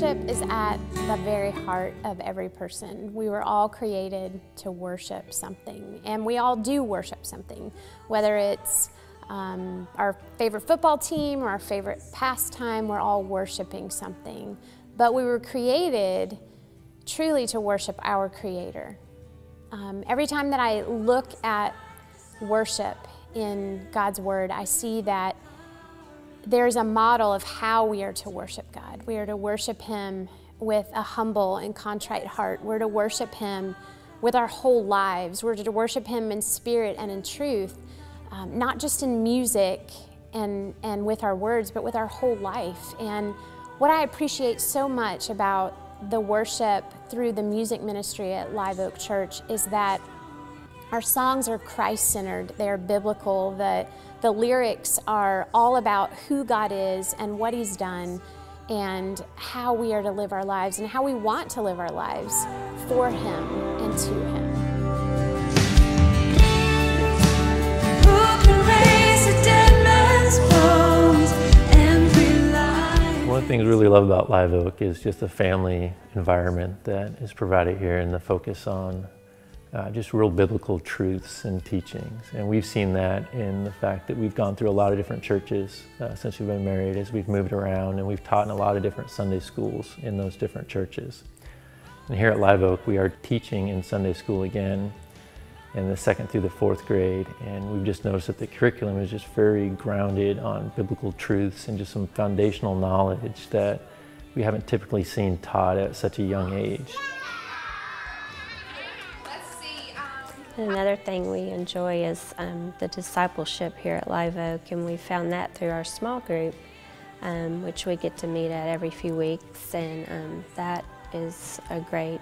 Worship is at the very heart of every person. We were all created to worship something, and we all do worship something, whether it's our favorite football team or our favorite pastime. We're all worshiping something, but we were created truly to worship our Creator. Every time that I look at worship in God's Word, I see that there's a model of how we are to worship God. We are to worship Him with a humble and contrite heart. We're to worship Him with our whole lives. We're to worship Him in spirit and in truth, not just in music and with our words, but with our whole life. And what I appreciate so much about the worship through the music ministry at Live Oak Church is that our songs are Christ-centered. They're biblical. The lyrics are all about who God is and what He's done and how we are to live our lives and how we want to live our lives for Him and to Him. One of the things we really love about Live Oak is just the family environment that is provided here and the focus on just real biblical truths and teachings. And we've seen that in the fact that we've gone through a lot of different churches since we've been married, as we've moved around, and we've taught in a lot of different Sunday schools in those different churches. And here at Live Oak, we are teaching in Sunday school again in the 2nd through the 4th grade, and we've just noticed that the curriculum is just very grounded on biblical truths and just some foundational knowledge that we haven't typically seen taught at such a young age. Another thing we enjoy is the discipleship here at Live Oak, and we found that through our small group, which we get to meet at every few weeks, and that is a great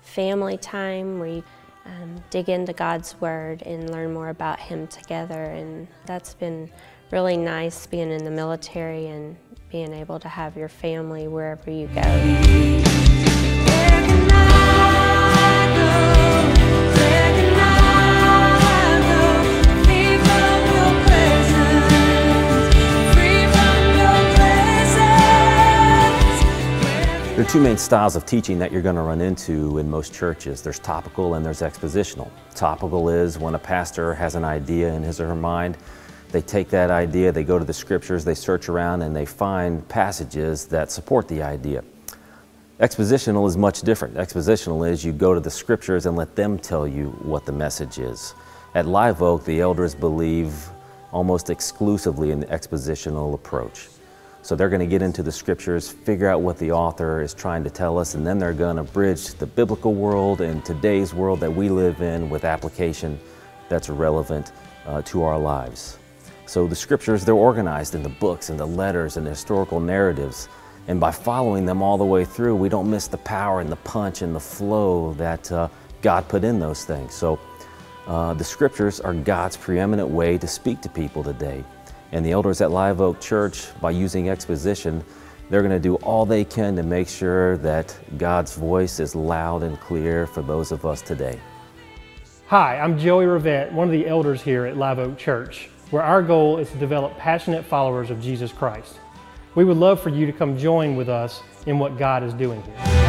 family time where you dig into God's Word and learn more about Him together, and that's been really nice being in the military and being able to have your family wherever you go. There are two main styles of teaching that you're going to run into in most churches. There's topical and there's expositional. Topical is when a pastor has an idea in his or her mind. They take that idea, they go to the scriptures, they search around, and they find passages that support the idea. Expositional is much different. Expositional is you go to the scriptures and let them tell you what the message is. At Live Oak, the elders believe almost exclusively in the expositional approach. So they're going to get into the scriptures, figure out what the author is trying to tell us, and then they're going to bridge the biblical world and today's world that we live in with application that's relevant to our lives. So the scriptures, they're organized in the books and the letters and the historical narratives, and by following them all the way through, we don't miss the power and the punch and the flow that God put in those things. So the scriptures are God's preeminent way to speak to people today. And the elders at Live Oak Church, by using exposition, they're going to do all they can to make sure that God's voice is loud and clear for those of us today. Hi, I'm Joey Rivette, one of the elders here at Live Oak Church, where our goal is to develop passionate followers of Jesus Christ. We would love for you to come join with us in what God is doing here.